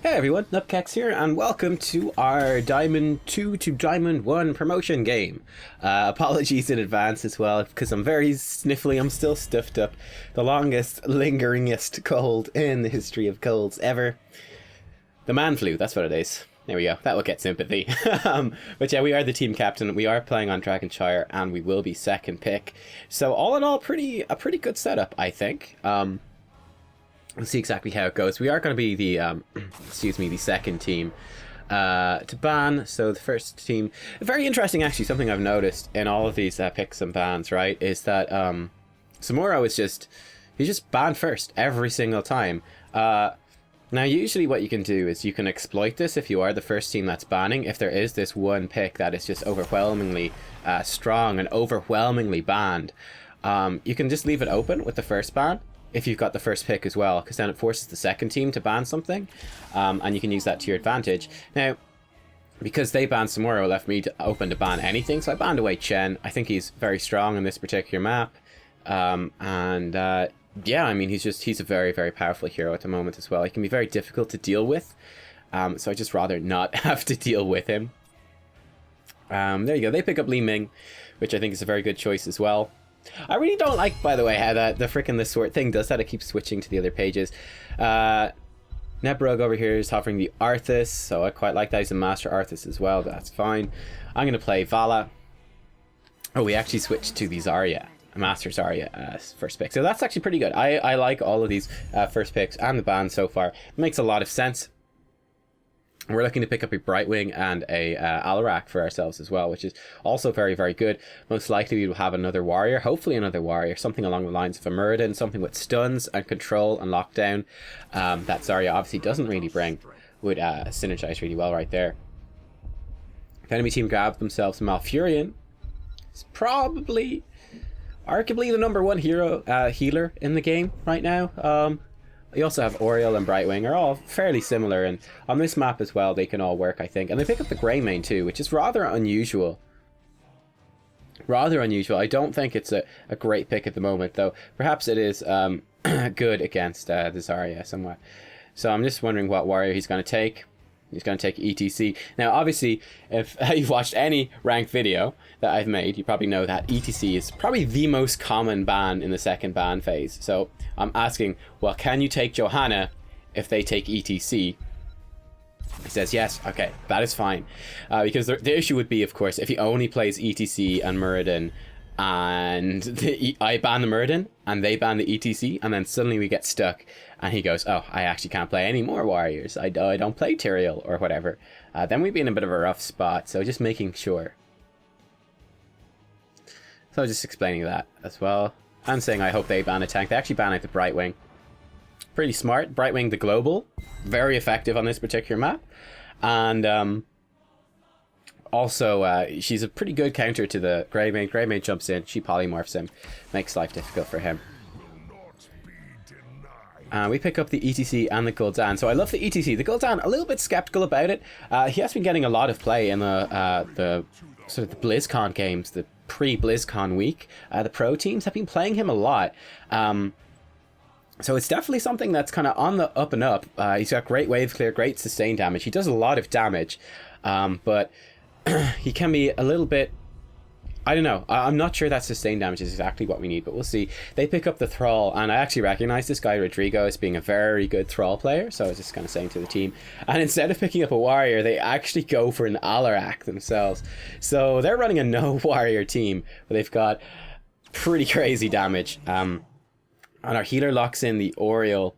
Hey everyone, Nubkeks here, and welcome to our Diamond 2 to Diamond 1 promotion game. Apologies in advance as well, because I'm very sniffly, I'm still stuffed up. The longest, lingeringest cold in the history of colds ever. The man flu, that's what it is. There we go, that will get sympathy. But yeah, we are the team captain, we are playing on Dragonshire, and we will be second pick. So all in all, a pretty good setup, I think. We'll see exactly how it goes. We are going to be the, the second team to ban. So the first team, very interesting actually, something I've noticed in all of these picks and bans, right, is that Samuro is he's just banned first every single time. Now usually what you can do is you can exploit this if you are the first team that's banning. If there is this one pick that is just overwhelmingly strong and overwhelmingly banned, you can just leave it open with the first ban if you've got the first pick as well, because then it forces the second team to ban something, and you can use that to your advantage. Now, because they banned Samuro, it left me open to ban anything, so I banned away Chen. I think he's very strong in this particular map, yeah, I mean, he's a very, very powerful hero at the moment as well. He can be very difficult to deal with, so I'd just rather not have to deal with him. There you go, they pick up Li Ming, which I think is a very good choice as well. I really don't like, by the way, how the frickin' this sort thing does that. It keeps switching to the other pages. Nebrug over here is offering the Arthas, so I quite like that. He's a Master Arthas as well, but that's fine. I'm going to play Vala. Oh, we actually switched to the Zarya, Master Zarya first pick. So that's actually pretty good. I like all of these first picks and the bans so far. It makes a lot of sense. We're looking to pick up a Brightwing and a Alarak for ourselves as well, which is also very, very good. Most likely we will have another warrior, hopefully another warrior, something along the lines of a Muradin, something with stuns and control and lockdown. That Zarya obviously doesn't really bring, would synergize really well right there. If enemy team grabs themselves a Malfurion, it's probably, arguably the #1 hero healer in the game right now. You also have Oriole and Brightwing are all fairly similar, and on this map as well they can all work, I think. And they pick up the Greymane too, which is rather unusual. I don't think it's a great pick at the moment, though perhaps it is good against the Zarya somewhat. So I'm just wondering what warrior he's going to take. He's going to take ETC. Now, obviously, if you've watched any ranked video that I've made, you probably know that ETC is probably the most common ban in the second ban phase. So I'm asking, well, can you take Johanna if they take ETC? He says yes. Okay, that is fine. Because the issue would be, of course, if he only plays ETC and Muradin, and I ban the Muradin and they ban the ETC, and then suddenly we get stuck and he goes, oh, I actually can't play any more warriors, I don't play Tyrael or whatever, then we'd be in a bit of a rough spot. So just making sure. So just explaining that as well, and saying I hope they ban a tank. They actually ban out the Brightwing. Pretty smart. Brightwing the global, very effective on this particular map, and also, she's a pretty good counter to the Greymane. Greymane jumps in, she polymorphs him, makes life difficult for him. We pick up the ETC and the Gul'dan. So I love the ETC. The Gul'dan, a little bit skeptical about it. He has been getting a lot of play in the sort of the BlizzCon games, the pre-BlizzCon week. The pro teams have been playing him a lot. So it's definitely something that's kind of on the up and up. He's got great wave clear, great sustain damage. He does a lot of damage, but he can be a little bit, I don't know, I'm not sure that sustain damage is exactly what we need, but we'll see. They pick up the Thrall, and I actually recognize this guy Rodrigo as being a very good Thrall player, so I was just kind of saying to the team, and instead of picking up a warrior, they actually go for an Alarak themselves. So they're running a no warrior team, but they've got pretty crazy damage. And our healer locks in the Oriole,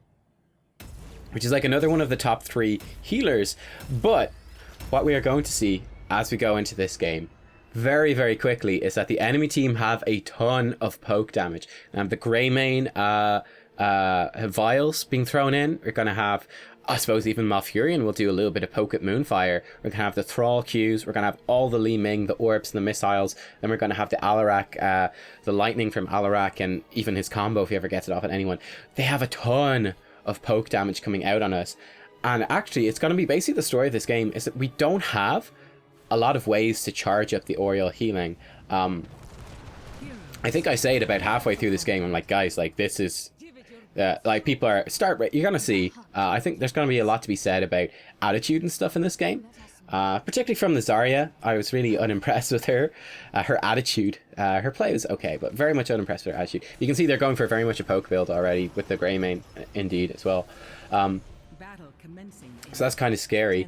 which is like another one of the top 3 healers. But what we are going to see as we go into this game very, very quickly is that the enemy team have a ton of poke damage. The Greymane vials being thrown in. We're going to have, I suppose, even Malfurion will do a little bit of poke at Moonfire. We're going to have the Thrall Qs. We're going to have all the Li Ming, the orbs, and the missiles. Then we're going to have the Alarak, the lightning from Alarak, and even his combo if he ever gets it off at anyone. They have a ton of poke damage coming out on us. And actually, it's going to be basically the story of this game is that we don't have a lot of ways to charge up the Oriole healing. I think I say it about halfway through this game. I'm like, guys, like this is Like, people are you're gonna see, I think there's gonna be a lot to be said about attitude and stuff in this game, particularly from the Zarya. I was really unimpressed with her attitude. Her play was okay, but very much unimpressed with her attitude. You can see they're going for very much a poke build already with the Grey main, indeed, as well. So that's kind of scary.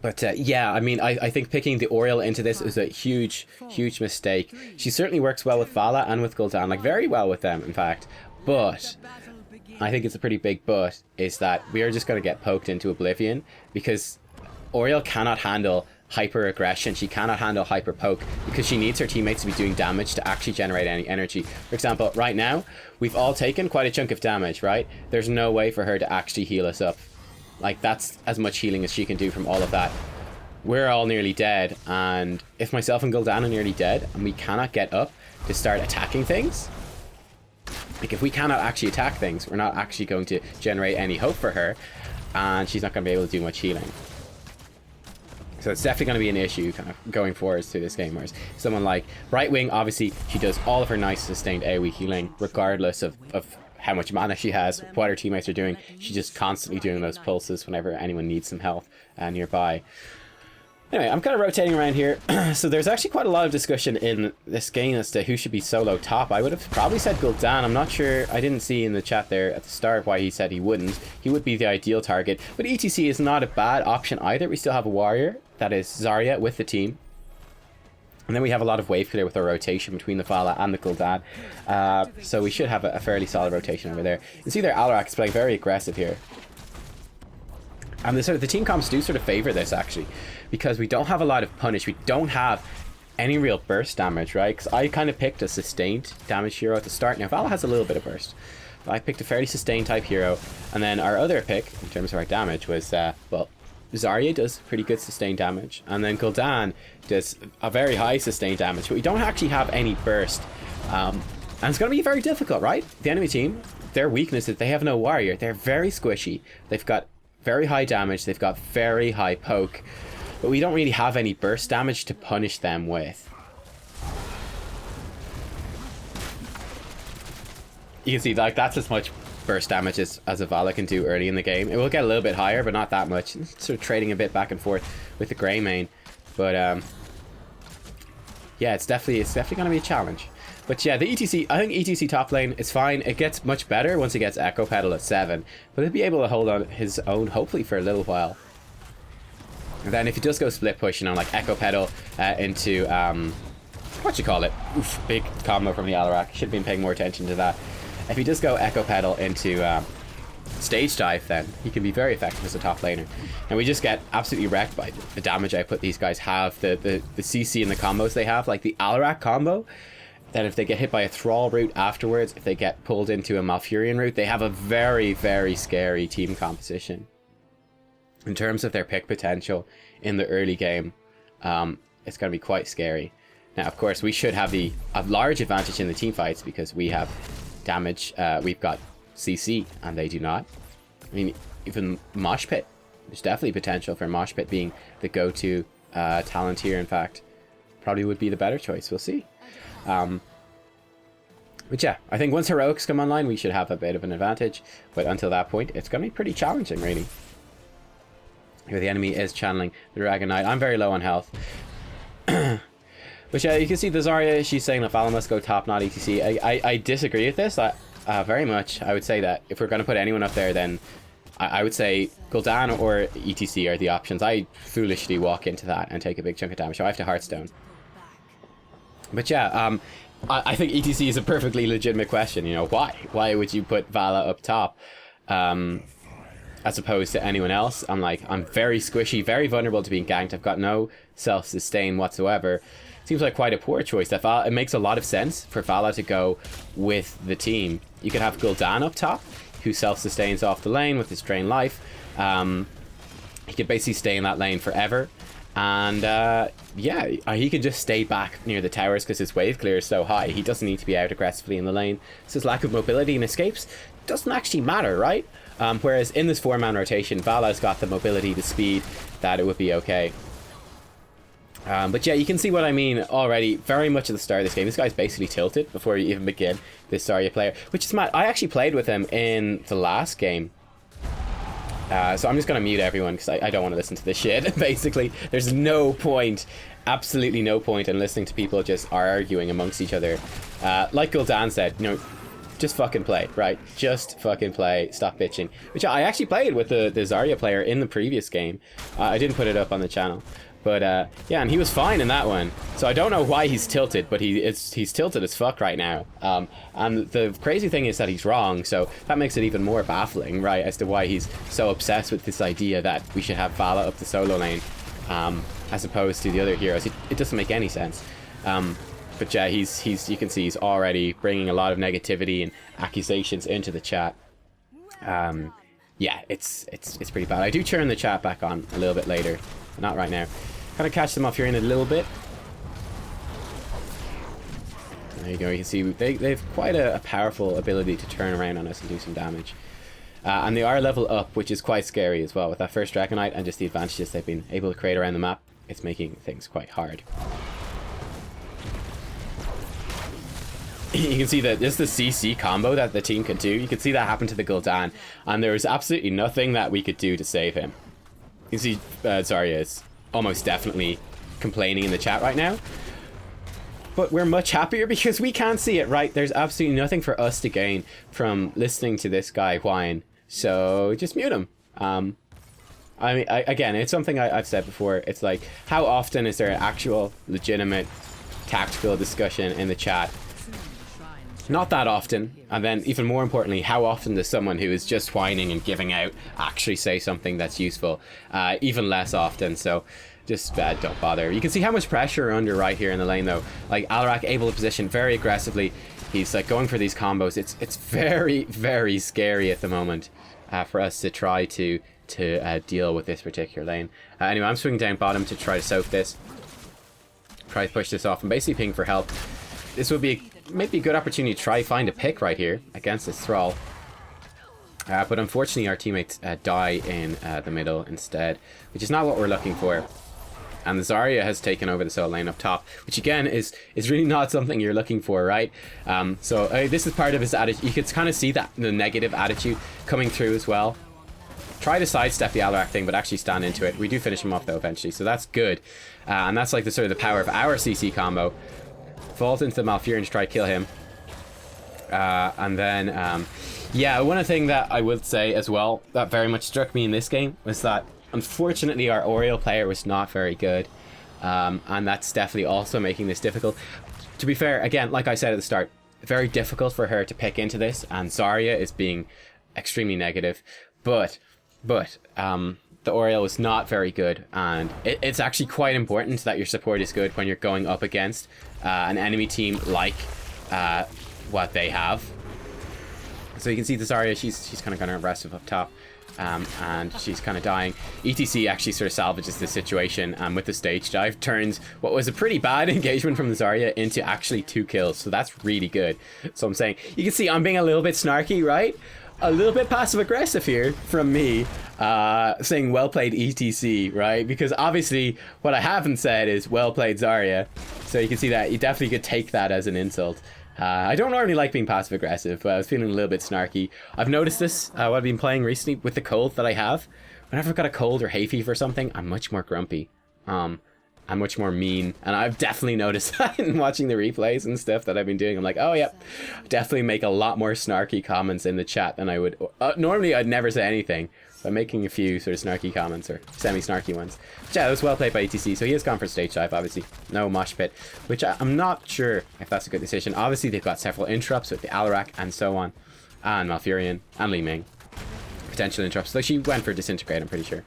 But yeah, I mean, I think picking the Oriole into this is a huge mistake. She certainly works well with Vala and with Gul'dan, like very well with them, in fact. But I think it's a pretty big but, is that we are just going to get poked into oblivion, because Oriole cannot handle hyper aggression. She cannot handle hyper poke, because she needs her teammates to be doing damage to actually generate any energy. For example, right now, we've all taken quite a chunk of damage, right? There's no way for her to actually heal us up. Like, that's as much healing as she can do from all of that. We're all nearly dead, and if myself and Gul'dan are nearly dead, and we cannot get up to start attacking things, like, if we cannot actually attack things, we're not actually going to generate any hope for her, and she's not going to be able to do much healing. So it's definitely going to be an issue kind of going forwards through this game. Whereas someone like Right Wing, obviously, she does all of her nice sustained AoE healing, regardless of how much mana she has, what her teammates are doing. She's just constantly doing those pulses whenever anyone needs some health nearby. Anyway, I'm kind of rotating around here. So there's actually quite a lot of discussion in this game as to who should be solo top. I would have probably said Gul'dan. I'm not sure. I didn't see in the chat there at the start why he said he wouldn't. He would be the ideal target. But ETC is not a bad option either. We still have a warrior. That is Zarya with the team. And then we have a lot of wave clear with our rotation between the Vala and the Gul'dan. So we should have a fairly solid rotation over there. You can see there Alarak is playing very aggressive here. And the team comps do sort of favor this, actually, because we don't have a lot of punish. We don't have any real burst damage, right? Because I kind of picked a sustained damage hero at the start. Now, Vala has a little bit of burst, but I picked a fairly sustained type hero. And then our other pick, in terms of our damage, was, well, Zarya does pretty good sustained damage. And then Gul'dan does a very high sustained damage, but we don't actually have any burst. And it's going to be very difficult, right? The enemy team, their weakness is they have no warrior. They're very squishy. They've got very high damage, they've got very high poke, but we don't really have any burst damage to punish them with. You can see, like, that's as much burst damage as a Vala can do early in the game. It will get a little bit higher, but not that much. It's sort of trading a bit back and forth with the Grey main, but yeah, it's definitely going to be a challenge. But yeah, the ETC, I think ETC top lane is fine. It gets much better once he gets Echo Pedal at 7. But he'll be able to hold on his own, hopefully, for a little while. And then if he does go split push, you know, like Echo Pedal into, what you call it? Oof, big combo from the Alarak. Should have been paying more attention to that. If he does go Echo Pedal into stage dive, then he can be very effective as a top laner. And we just get absolutely wrecked by the damage output these guys have, the CC and the combos they have. Like the Alarak combo, that if they get hit by a Thrall route afterwards, if they get pulled into a Malfurion route, they have a very, very scary team composition. In terms of their pick potential in the early game, it's going to be quite scary. Now, of course, we should have a large advantage in the team fights because we have damage. We've got CC, and they do not. I mean, even Mosh Pit. There's definitely potential for Mosh Pit being the go-to talent here, in fact. Probably would be the better choice. We'll see. But yeah, I think once heroics come online, we should have a bit of an advantage. But until that point, it's going to be pretty challenging, really. Here the enemy is channeling the Dragon Knight. I'm very low on health. But yeah, you can see the Zarya, she's saying that Vala must go top, not ETC. I disagree with this. Very much. I would say that if we're going to put anyone up there, then I would say Gul'dan or ETC are the options. I foolishly walk into that and take a big chunk of damage. So I have to Hearthstone. But yeah, I think ETC is a perfectly legitimate question. You know, why? Why would you put Vala up top as opposed to anyone else? I'm very squishy, very vulnerable to being ganked. I've got no self-sustain whatsoever. Seems like quite a poor choice. That Vala, it makes a lot of sense for Vala to go with the team. You could have Gul'dan up top, who self-sustains off the lane with his drain life. He could basically stay in that lane forever. And yeah, he can just stay back near the towers because his wave clear is so high. He doesn't need to be out aggressively in the lane. So his lack of mobility and escapes doesn't actually matter, right? Whereas in this 4-man rotation, Vala's got the mobility, the speed, that it would be okay. But yeah, you can see what I mean already very much at the start of this game. This guy's basically tilted before you even begin, this Zarya player, which is mad. I actually played with him in the last game. So I'm just going to mute everyone because I don't want to listen to this shit, basically. There's no point, absolutely no point in listening to people just arguing amongst each other. Like Gul'dan said, you know, just fucking play, right? Just fucking play, stop bitching. Which I actually played with the Zarya player in the previous game. I didn't put it up on the channel. But yeah, and he was fine in that one. So I don't know why he's tilted, but he's tilted as fuck right now. And the crazy thing is that he's wrong, so that makes it even more baffling, right, as to why he's so obsessed with this idea that we should have Vala up the solo lane, as opposed to the other heroes. It doesn't make any sense. But yeah, he's you can see he's already bringing a lot of negativity and accusations into the chat. Yeah, it's pretty bad. I do turn the chat back on a little bit later, but not right now. Kind of catch them off here in a little bit. There you go. You can see they've quite a powerful ability to turn around on us and do some damage. And they are level up, which is quite scary as well. With that first Dragonite and just the advantages they've been able to create around the map, it's making things quite hard. You can see that this is the CC combo that the team can do. You can see that happen to the Gul'dan, and there was absolutely nothing that we could do to save him. You can see Zarya is almost definitely complaining in the chat right now. But we're much happier because we can't see it, right? There's absolutely nothing for us to gain from listening to this guy whine. So just mute him. I mean, again, it's something I've said before. It's like, how often is there an actual, legitimate, tactical discussion in the chat? Not that often. And then, even more importantly, how often does someone who is just whining and giving out actually say something that's useful? Even less often. So just don't bother. You can see how much pressure under right here in the lane, though. Like, Alarak able to position very aggressively. He's like going for these combos. It's very, very scary at the moment for us to try to deal with this particular lane. Anyway, I'm swinging down bottom to try to soak this. Try to push this off and basically ping for help. This would be maybe a good opportunity to try find a pick right here against this Thrall. But unfortunately our teammates die in the middle instead, which is not what we're looking for. And the Zarya has taken over the solo lane up top, which again is really not something you're looking for, right? So this is part of his attitude. You can kind of see that the negative attitude coming through as well. Try to sidestep the Alarak thing, but actually stand into it. We do finish him off though eventually, so that's good. And that's like the sort of the power of our CC combo. Vault into the Malfurion to try to kill him. And then, yeah, one thing that I would say as well that very much struck me in this game was that unfortunately our Oriole player was not very good. And that's definitely also making this difficult. To be fair, again, like I said at the start, very difficult for her to pick into this, and Zarya is being extremely negative. But the Oriole was not very good, and it's actually quite important that your support is good when you're going up against an enemy team like what they have. So you can see the Zarya, she's kind of gone aggressive up top, and she's kind of dying. ETC actually sort of salvages the situation, and with the stage dive turns what was a pretty bad engagement from the Zarya into actually 2 kills, so that's really good. So I'm saying, you can see I'm being a little bit snarky, right? A little bit passive aggressive here from me, saying well played ETC, right? Because obviously what I haven't said is well played Zarya. So you can see that you definitely could take that as an insult. I don't normally like being passive aggressive, but I was feeling a little bit snarky. I've noticed this what I've been playing recently with the cold that I have. Whenever I've got a cold or hay fever or something, I'm much more grumpy. I'm much more mean, and I've definitely noticed that in watching the replays and stuff that I've been doing. I'm like, oh yeah, definitely make a lot more snarky comments in the chat than I would. Normally I'd never say anything, but making a few sort of snarky comments or semi-snarky ones. But yeah, it was well played by ETC, so he has gone for stage dive, obviously. No mosh pit, which I'm not sure if that's a good decision. Obviously they've got several interrupts with the Alarak and so on, and Malfurion, and Li Ming. Potential interrupts, though she went for Disintegrate, I'm pretty sure.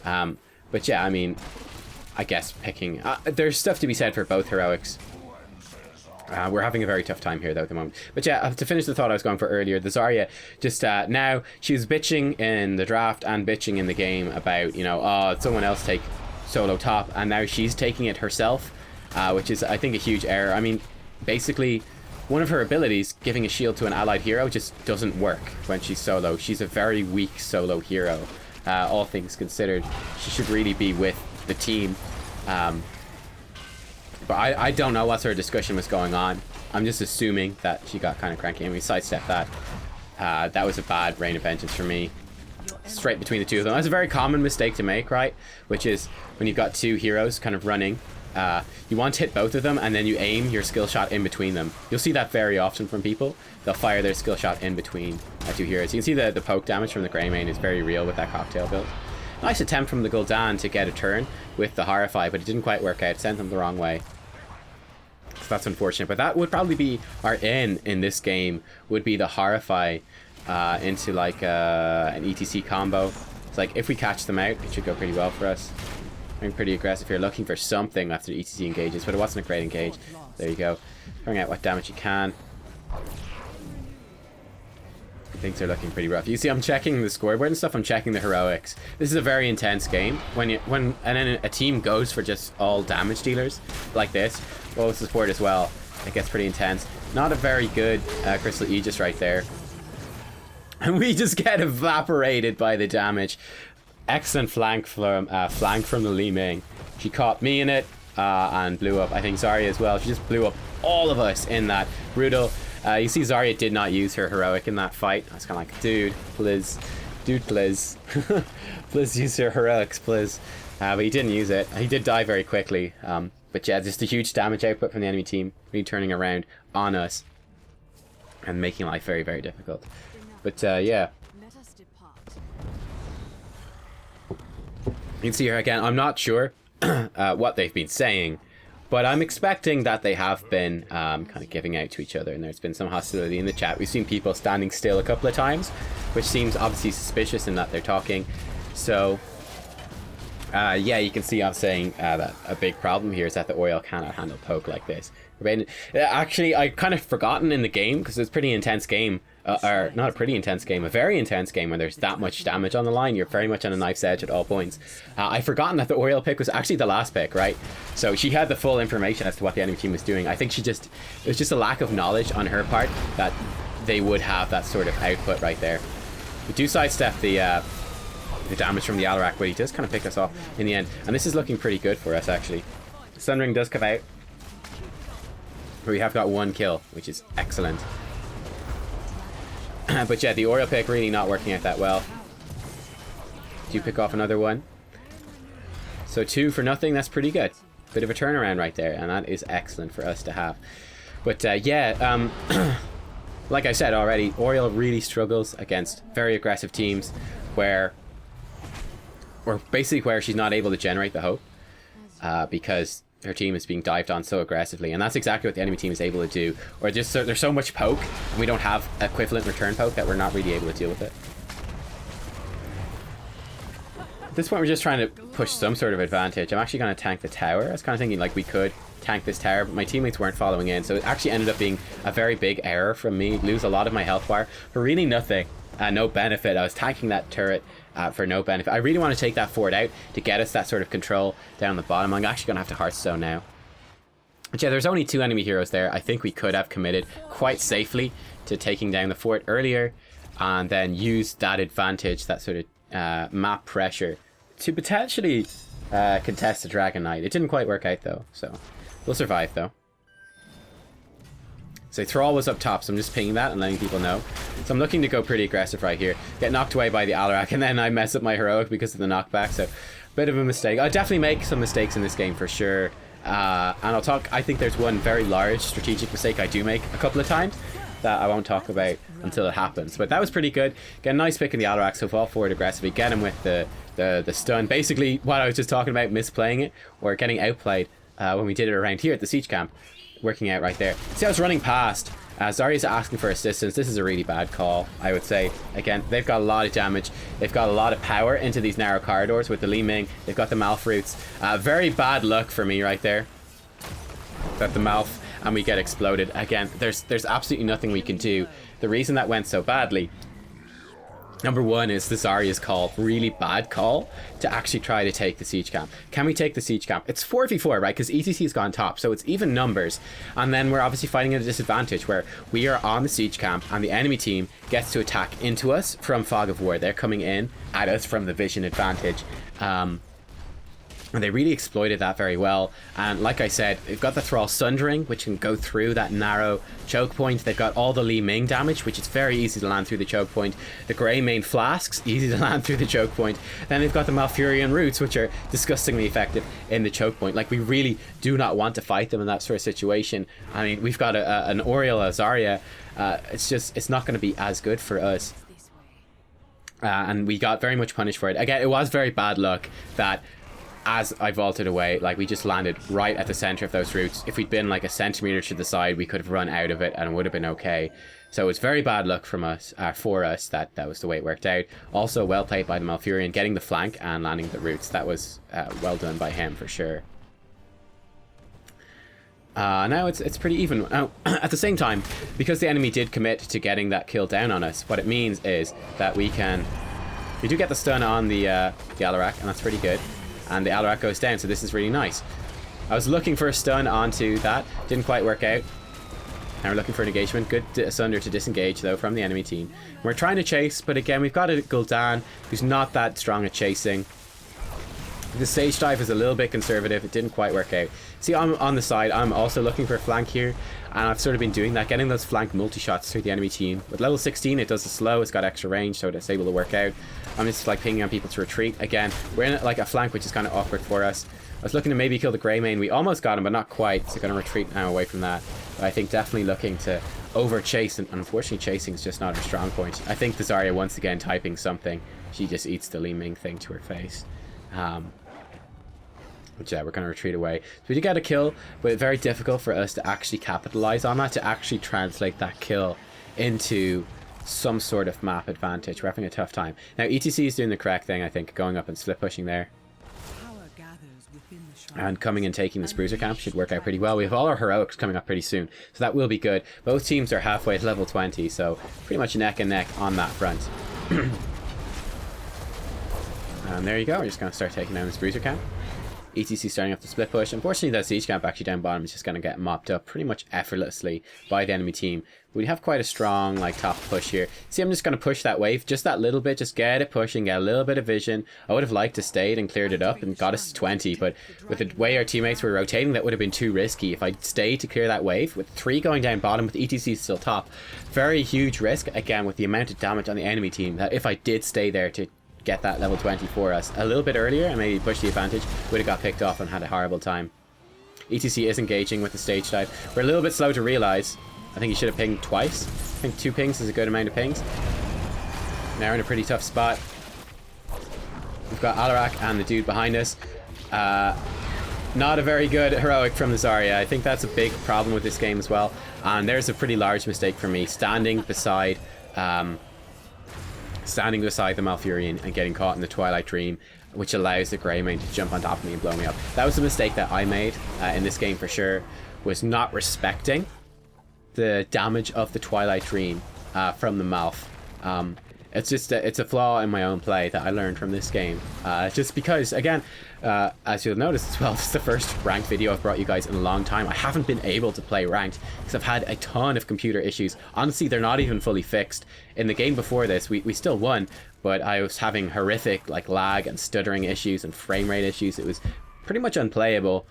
But yeah, I mean, I guess picking... there's stuff to be said for both heroics. We're having a very tough time here, though, at the moment. But yeah, to finish the thought I was going for earlier, the Zarya, just now, she was bitching in the draft and bitching in the game about, you know, oh, someone else take solo top, and now she's taking it herself, which is, I think, a huge error. I mean, basically, one of her abilities, giving a shield to an allied hero, just doesn't work when she's solo. She's a very weak solo hero, all things considered. She should really be with the team. But I don't know what sort of discussion was going on. I'm just assuming that she got kind of cranky and we sidestepped that. That was a bad Rain of Vengeance for me. Straight between the two of them. That's a very common mistake to make, right? Which is when you've got two heroes kind of running. You want to hit both of them and then you aim your skill shot in between them. You'll see that very often from people. They'll fire their skill shot in between two heroes. You can see the poke damage from the Greymane is very real with that cocktail build. Nice attempt from the Gul'dan to get a turn with the Horrify, but it didn't quite work out. It sent them the wrong way. So that's unfortunate. But that would probably be our in this game, would be the Horrify into like an ETC combo. It's like if we catch them out, it should go pretty well for us. I'm pretty aggressive here, looking for something after the ETC engages, but it wasn't a great engage. There you go. Throwing out what damage you can. Things are looking pretty rough. You see, I'm checking the scoreboard and stuff. I'm checking the heroics. This is a very intense game. When a team goes for just all damage dealers like this, well, with support as well, it gets pretty intense. Not a very good Crystal Aegis right there, and we just get evaporated by the damage. Excellent flank from the Li Ming. She caught me in it and blew up, I think, Zarya as well. She just blew up all of us in that. Brutal. You see Zarya did not use her heroic in that fight. I was kind of like, dude, please. Dude, please. Please use your heroics, please. But he didn't use it. He did die very quickly. But yeah, just a huge damage output from the enemy team. Really turning around on us. And making life very, very difficult. But yeah. You can see here again, I'm not sure what they've been saying. But I'm expecting that they have been kind of giving out to each other, and there's been some hostility in the chat. We've seen people standing still a couple of times, which seems obviously suspicious in that they're talking. So, yeah, you can see I'm saying that a big problem here is that the oil cannot handle poke like this. Actually, I kind of forgotten in the game, because it's a pretty intense game. Or not a pretty intense game, a very intense game when there's that much damage on the line. You're very much on a knife's edge at all points. I've forgotten that the Oriole pick was actually the last pick, right? So she had the full information as to what the enemy team was doing. I think it was just a lack of knowledge on her part that they would have that sort of output right there. We do sidestep the damage from the Alarak, but he does kind of pick us off in the end. And this is looking pretty good for us, actually. Sunring does come out. We have got one kill, which is excellent. But yeah, the Oriole pick really not working out that well. Do you pick off another one? So 2 for nothing, that's pretty good. Bit of a turnaround right there, and that is excellent for us to have. But yeah, like I said already, Oriole really struggles against very aggressive teams where she's not able to generate the hope because her team is being dived on so aggressively, and that's exactly what the enemy team is able to do. Or just there's so much poke, and we don't have equivalent return poke that we're not really able to deal with it. At this point, we're just trying to push some sort of advantage. I'm actually going to tank the tower. I was kind of thinking like we could tank this tower, but my teammates weren't following in, so it actually ended up being a very big error from me. Lose a lot of my health bar for really nothing. No benefit. I was tanking that turret for no benefit. I really want to take that fort out to get us that sort of control down the bottom. I'm actually going to have to Hearthstone now. But yeah, there's only 2 enemy heroes there. I think we could have committed quite safely to taking down the fort earlier and then use that advantage, that sort of map pressure to potentially contest the Dragon Knight. It didn't quite work out though, so we'll survive though. So Thrall was up top, so I'm just pinging that and letting people know. So I'm looking to go pretty aggressive right here. Get knocked away by the Alarak, and then I mess up my heroic because of the knockback, so bit of a mistake. I'll definitely make some mistakes in this game for sure. And I'll talk, I think there's one very large strategic mistake I do make a couple of times that I won't talk about until it happens. But that was pretty good. Get a nice pick in the Alarak, so fall forward aggressively. Get him with the stun. Basically, what I was just talking about, misplaying it, or getting outplayed when we did it around here at the siege camp. Working out right there. See, I was running past. Zarya's asking for assistance. This is a really bad call, I would say. Again, they've got a lot of damage. They've got a lot of power into these narrow corridors with the Li Ming. They've got the Malfroots. Very bad luck for me right there. Got the Malf, and we get exploded. Again, there's absolutely nothing we can do. The reason that went so badly, number one, is the Zarya's call. Really bad call to actually try to take the siege camp. Can we take the siege camp? It's 4v4, right? Because ETC's gone top, so it's even numbers. And then we're obviously fighting at a disadvantage where we are on the siege camp and the enemy team gets to attack into us from Fog of War. They're coming in at us from the vision advantage. And they really exploited that very well. And like I said, they've got the Thrall Sundering, which can go through that narrow choke point. They've got all the Li Ming damage, which is very easy to land through the choke point. The Greymane Flasks, easy to land through the choke point. Then they've got the Malfurion Roots, which are disgustingly effective in the choke point. Like, we really do not want to fight them in that sort of situation. I mean, we've got an Oriel, a Zarya. It's not going to be as good for us. And we got very much punished for it. Again, it was very bad luck that as I vaulted away, like, we just landed right at the center of those roots. If we'd been like a centimeter to the side, we could have run out of it and it would have been okay. So it was very bad luck from us, for us, that was the way it worked out. Also well played by the Malfurion, getting the flank and landing the roots. That was well done by him for sure. Now it's pretty even. Now, at the same time, because the enemy did commit to getting that kill down on us, what it means is that we do get the stun on the Alarak, and that's pretty good. And the Alarak goes down, so this is really nice. I was looking for a stun onto that, didn't quite work out. Now we're looking for an engagement. Good Sunder to disengage, though, from the enemy team. We're trying to chase, but again, we've got a Gul'dan who's not that strong at chasing. The stage dive is a little bit conservative. It didn't quite work out. See, I'm on the side. I'm also looking for a flank here, and I've sort of been doing that, getting those flank multi-shots through the enemy team. With level 16, it does the slow. It's got extra range, so it's able to work out. I'm just like pinging on people to retreat. Again, we're in like a flank, which is kind of awkward for us. I was looking to maybe kill the Greymane. We almost got him, but not quite. So going to retreat now away from that. But I think definitely looking to over chase, and unfortunately chasing is just not her strong point. I think the Zarya once again typing something. She just eats the Li Ming thing to her face. Which, yeah, we're going to retreat away. So we did get a kill, but it's very difficult for us to actually capitalize on that, to actually translate that kill into some sort of map advantage. We're having a tough time. Now, ETC is doing the correct thing, I think, going up and split pushing there. And coming and taking this bruiser camp should work out pretty well. We have all our heroics coming up pretty soon, so that will be good. Both teams are halfway to level 20, so pretty much neck and neck on that front. And there you go, we're just going to start taking down this bruiser camp. ETC starting off the split push. Unfortunately, that siege camp actually down bottom is just going to get mopped up pretty much effortlessly by the enemy team. We have quite a strong like top push here. See, I'm just going to push that wave just that little bit, just get it pushing, get a little bit of vision. I would have liked to stayed and cleared it up and got us to 20, but with the way our teammates were rotating, that would have been too risky. If I stayed to clear that wave, with 3 going down bottom, with ETC still top, very huge risk, again, with the amount of damage on the enemy team, that if I did stay there to get that level 20 for us a little bit earlier and maybe push the advantage, would have got picked off and had a horrible time. ETC is engaging with the stage dive. We're a little bit slow to realize. I think he should have pinged twice. I think 2 pings is a good amount of pings. Now we're in a pretty tough spot. We've got Alarak and the dude behind us. Not a very good heroic from the Zarya. I think that's a big problem with this game as well. And there's a pretty large mistake for me, standing beside the Malfurion and getting caught in the Twilight Dream, which allows the Greymane to jump on top of me and blow me up. That was a mistake that I made in this game for sure, was not respecting the damage of the Twilight Dream from the Malf. It's just it's a flaw in my own play that I learned from this game. Just because, again, as you'll notice as well, this is the first ranked video I've brought you guys in a long time. I haven't been able to play ranked because I've had a ton of computer issues. Honestly, they're not even fully fixed. In the game before this, we still won, but I was having horrific like lag and stuttering issues and frame rate issues. It was pretty much unplayable.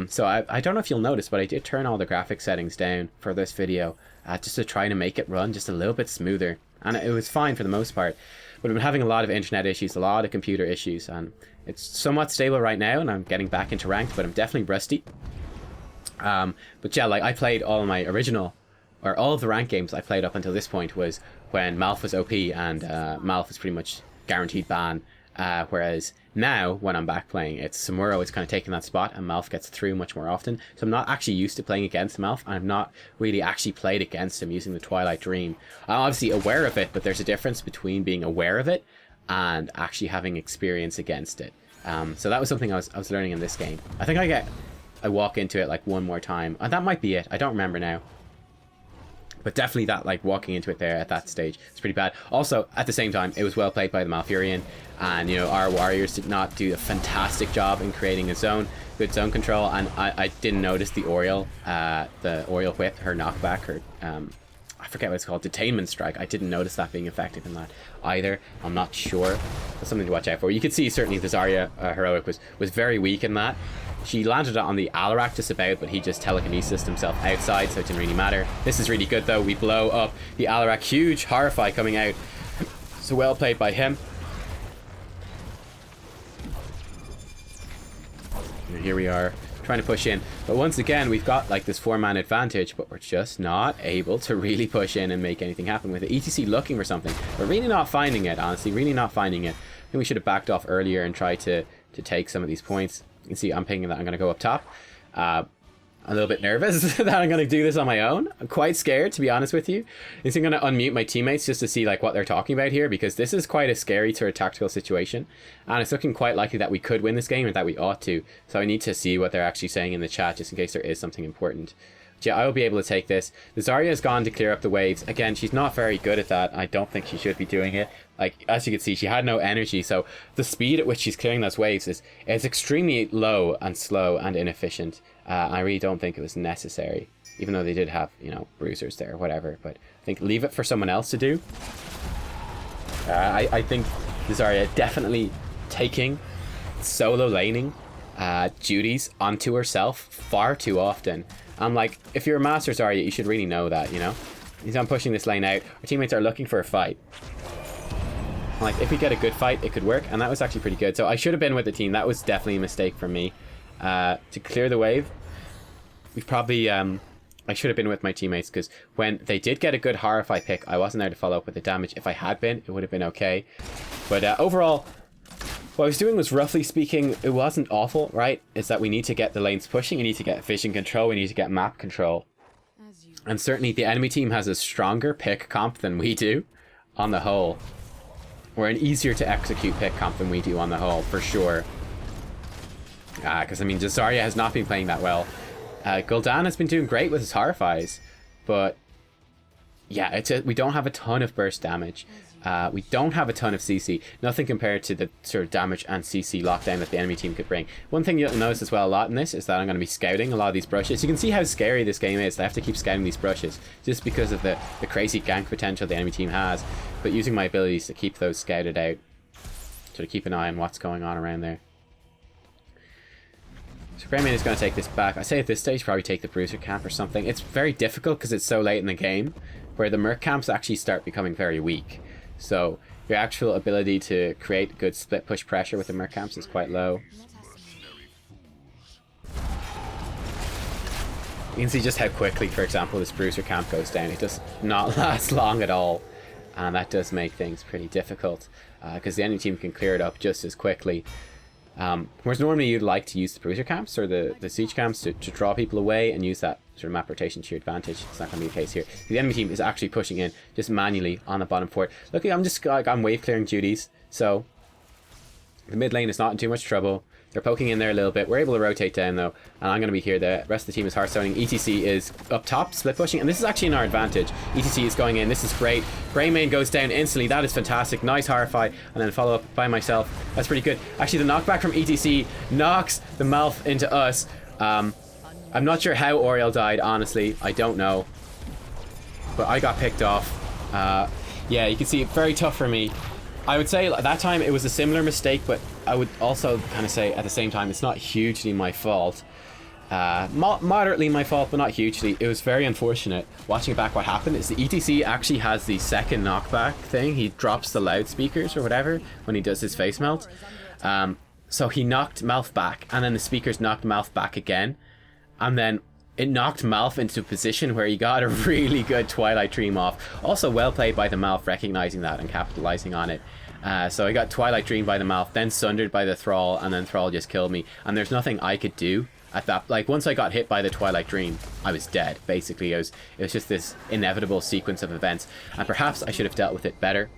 So I don't know if you'll notice, but I did turn all the graphic settings down for this video just to try to make it run just a little bit smoother. And it was fine for the most part. But I've been having a lot of internet issues, a lot of computer issues, and it's somewhat stable right now, and I'm getting back into ranked, but I'm definitely rusty. But yeah, like I played all of my original, or all of the ranked games I played up until this point was when Malf was OP and Malf was pretty much guaranteed ban. Whereas now, when I'm back playing, it's Samuro is kind of taking that spot, and Malf gets through much more often. So I'm not actually used to playing against Malf, and I've not really actually played against him using the Twilight Dream. I'm obviously aware of it, but there's a difference between being aware of it and actually having experience against it. So that was something I was learning in this game. I think I walk into it like one more time, and that might be it. I don't remember now. But definitely that, like, walking into it there at that stage is pretty bad. Also, at the same time, it was well played by the Malfurion. And, you know, our warriors did not do a fantastic job in creating a zone, good zone control. And I didn't notice the Oriel Whip, her knockback, her I forget what it's called, Detainment Strike. I didn't notice that being effective in that either. I'm not sure. That's something to watch out for. You could see certainly the Zarya heroic was very weak in that. She landed it on the Alarak just about, but he just telekinesis himself outside, so it didn't really matter. This is really good though. We blow up the Alarak. Huge Horrify coming out. So well played by him. And here we are, trying to push in. But once again, we've got like this 4-man advantage, but we're just not able to really push in and make anything happen with it. ETC looking for something. We're really not finding it, honestly. Really not finding it. I think we should have backed off earlier and tried to take some of these points. You can see I'm pinging that I'm going to go up top. I'm a little bit nervous that I'm going to do this on my own. I'm quite scared, to be honest with you. I'm going to unmute my teammates just to see like what they're talking about here, because this is quite a scary sort of tactical situation. And it's looking quite likely that we could win this game, or that we ought to. So I need to see what they're actually saying in the chat, just in case there is something important. But yeah, I will be able to take this. The Zarya has gone to clear up the waves. Again, she's not very good at that. I don't think she should be doing it. Like, as you can see, she had no energy. So the speed at which she's clearing those waves is extremely low and slow and inefficient. I really don't think it was necessary, even though they did have, you know, bruisers there or whatever. But I think leave it for someone else to do. I think the Zarya definitely taking solo laning duties onto herself far too often. I'm like, if you're a Master Zarya, you should really know that, you know? I'm pushing this lane out. Our teammates are looking for a fight. Like, if we get a good fight, it could work. And that was actually pretty good. So I should have been with the team. That was definitely a mistake for me. To clear the wave, we've probably... I should have been with my teammates, because when they did get a good Horrify pick, I wasn't there to follow up with the damage. If I had been, it would have been okay. But overall, what I was doing was, roughly speaking, it wasn't awful, right? It's that we need to get the lanes pushing, we need to get vision control, we need to get map control. And certainly the enemy team has a stronger pick comp than we do, on the whole. Or an easier to execute pick comp than we do on the whole, for sure. Because, I mean, Zarya has not been playing that well. Gul'dan has been doing great with his Horrifies, but yeah, we don't have a ton of burst damage. We don't have a ton of CC. Nothing compared to the sort of damage and CC lockdown that the enemy team could bring. One thing you'll notice as well a lot in this is that I'm going to be scouting a lot of these brushes. You can see how scary this game is. I have to keep scouting these brushes just because of the crazy gank potential the enemy team has, but using my abilities to keep those scouted out, sort of keep an eye on what's going on around there. So Grandmaster is going to take this back. I say at this stage probably take the Bruiser camp or something. It's very difficult because it's so late in the game, where the Merc camps actually start becoming very weak. So your actual ability to create good split push pressure with the Merc camps is quite low. You can see just how quickly, for example, this Bruiser camp goes down. It does not last long at all. And that does make things pretty difficult, because the enemy team can clear it up just as quickly. Whereas normally you'd like to use the Bruiser camps or the siege camps to draw people away and use that sort of map rotation to your advantage. It's not going to be the case here. The enemy team is actually pushing in just manually on the bottom fort. Look, I'm wave clearing duties, so the mid lane is not in too much trouble. They're poking in there a little bit. We're able to rotate down though, and I'm going to be here. The rest of the team is hearthstoning. ETC is up top, split pushing, and this is actually in our advantage. ETC is going in. This is great. Greymane goes down instantly. That is fantastic. Nice Horrify, and then follow up by myself. That's pretty good. Actually, the knockback from ETC knocks the Malf into us. I'm not sure how Oriel died, honestly. I don't know. But I got picked off. Yeah, you can see very tough for me. I would say at that time it was a similar mistake, but I would also kind of say at the same time it's not hugely my fault. Moderately my fault, but not hugely. It was very unfortunate. Watching back, what happened is the ETC actually has the second knockback thing. He drops the loudspeakers or whatever when he does his face melt. So he knocked Malf back, and then the speakers knocked Malf back again. And then it knocked Malf into a position where he got a really good Twilight Dream off. Also well played by the Malf, recognizing that and capitalizing on it. So I got Twilight Dream by the Malf, then Sundered by the Thrall, and then Thrall just killed me. And there's nothing I could do at that. Like, once I got hit by the Twilight Dream, I was dead, basically. It was just this inevitable sequence of events. And perhaps I should have dealt with it better.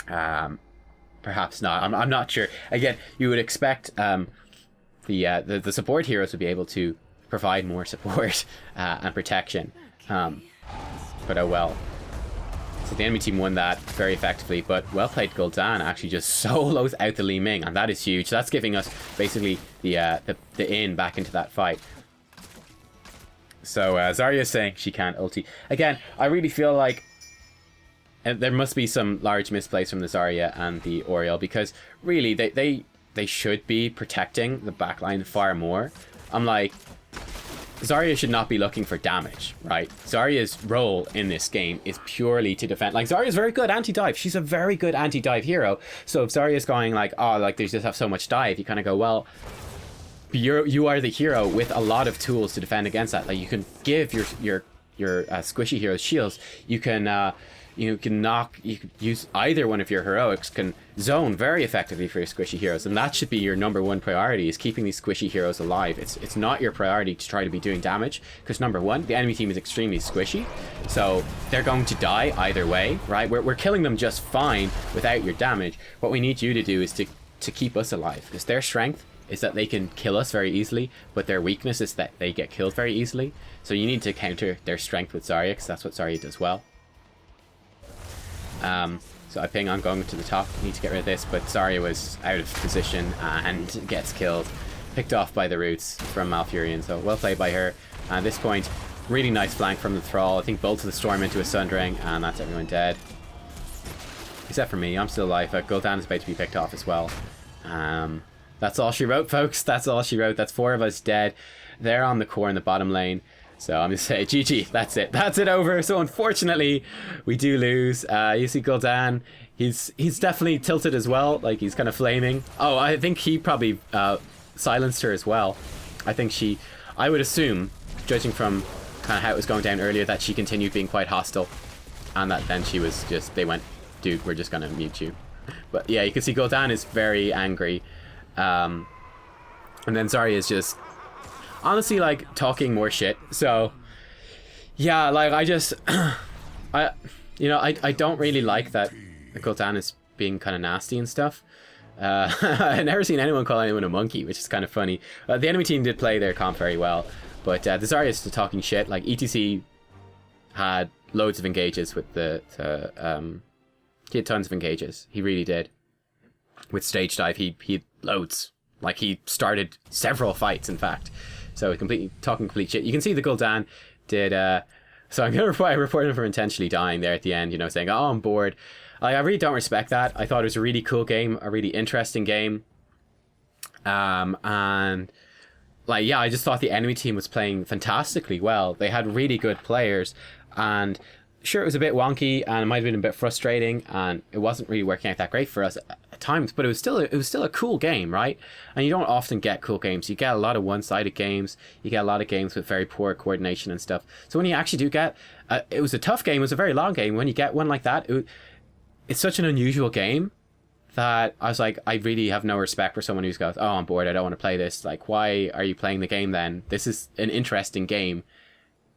Perhaps not. I'm not sure. Again, you would expect the support heroes would be able to provide more support and protection, but oh well. So the enemy team won that very effectively, but well played. Gul'dan actually just solos out the Li Ming, and that is huge. That's giving us basically the in back into that fight. So Zarya's saying she can't ulti. Again, I really feel like there must be some large misplays from the Zarya and the Oriel, because really they should be protecting the backline far more. I'm like, Zarya should not be looking for damage, right? Zarya's role in this game is purely to defend. Like, Zarya's very good anti-dive. She's a very good anti-dive hero. So if Zarya's going like, oh, like, they just have so much dive, you kind of go, well, you are the hero with a lot of tools to defend against that. Like, you can give your squishy heroes shields. You can use either one of your heroics, can zone very effectively for your squishy heroes, and that should be your number one priority, is keeping these squishy heroes alive. It's not your priority to try to be doing damage, because number one, the enemy team is extremely squishy, so they're going to die either way, right? We're killing them just fine without your damage. What we need you to do is to keep us alive, because their strength is that they can kill us very easily, but their weakness is that they get killed very easily. So you need to counter their strength with Zarya, because that's what Zarya does well. So I ping on going to the top. Need to get rid of this, but Zarya was out of position and gets killed. Picked off by the roots from Malfurion, so well played by her. At this point, really nice flank from the Thrall. I think Bolt of the Storm into a Sundering, and that's everyone dead. Except for me, I'm still alive. Gul'dan is about to be picked off as well. That's all she wrote, folks. That's all she wrote. That's 4 of us dead. They're on the core in the bottom lane. So I'm going to say GG, that's it. That's it over. So unfortunately, we do lose. You see Gul'dan, he's definitely tilted as well. Like, he's kind of flaming. Oh, I think he probably silenced her as well. I would assume, judging from kind of how it was going down earlier, that she continued being quite hostile. And that then she was just, they went, dude, we're just going to mute you. But yeah, you can see Gul'dan is very angry. And then Zarya is just honestly like talking more shit. So yeah, like I don't really like that Gul'dan is being kind of nasty and stuff. I've never seen anyone call anyone a monkey, which is kind of funny. The enemy team did play their comp very well, but the Zarya is talking shit. Like, ETC had loads of engages with he had tons of engages. He really did. With stage dive, he had loads. Like, he started several fights, in fact. So talking complete shit. You can see the Gul'dan did. So I'm gonna report him for intentionally dying there at the end. You know, saying, "Oh, I'm bored." Like, I really don't respect that. I thought it was a really cool game, a really interesting game. And like, yeah, I just thought the enemy team was playing fantastically well. They had really good players, and sure, it was a bit wonky and it might have been a bit frustrating, and it wasn't really working out that great for us at times, but it was still a cool game, right? And you don't often get cool games. You get a lot of one-sided games. You get a lot of games with very poor coordination and stuff. So when you actually do get it was a tough game, it was a very long game. When you get one like that, it's such an unusual game that I was like, I really have no respect for someone who goes, "Oh, I'm bored, I don't want to play this." Like, why are you playing the game then? This is an interesting game.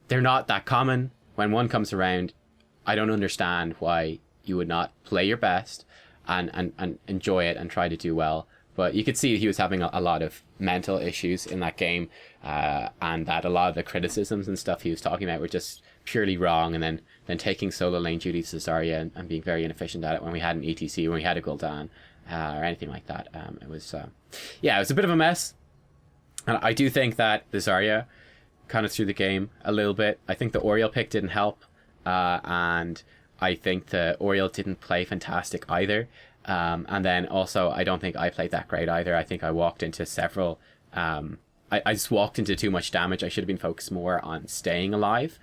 They're not that common. When one comes around, I don't understand why you would not play your best and enjoy it and try to do well. But you could see he was having a lot of mental issues in that game, and that a lot of the criticisms and stuff he was talking about were just purely wrong, and then taking solo lane duties to Zarya and being very inefficient at it when we had an ETC, when we had a Gul'dan, or anything like that. It was a bit of a mess. And I do think that the Zarya kind of threw the game a little bit. I think the Oriel pick didn't help, and I think the Oriel didn't play fantastic either. And then also, I don't think I played that great either. I think I walked into several... I just walked into too much damage. I should have been focused more on staying alive,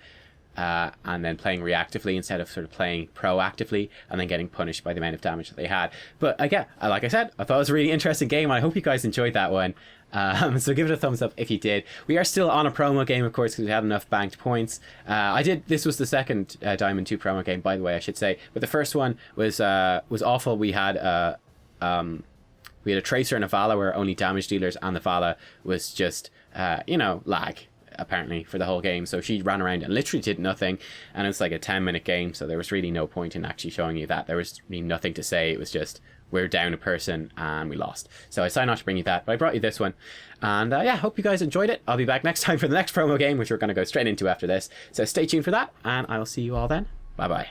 and then playing reactively instead of sort of playing proactively, and then getting punished by the amount of damage that they had. But again, like I said, I thought it was a really interesting game. I hope you guys enjoyed that one. So give it a thumbs up if you did. We are still on a promo game, of course, because we had enough banked points. This was the second Diamond 2 promo game, by the way, I should say. But the first one was awful. We had a Tracer and a Vala were only damage dealers, and the Vala was just lag, apparently, for the whole game. So she ran around and literally did nothing, and it's like a 10-minute game, so there was really no point in actually showing you that. There was really nothing to say. It was just, we're down a person and we lost. So I decided not to bring you that, but I brought you this one. And hope you guys enjoyed it. I'll be back next time for the next promo game, which we're going to go straight into after this. So stay tuned for that, and I will see you all then. Bye bye.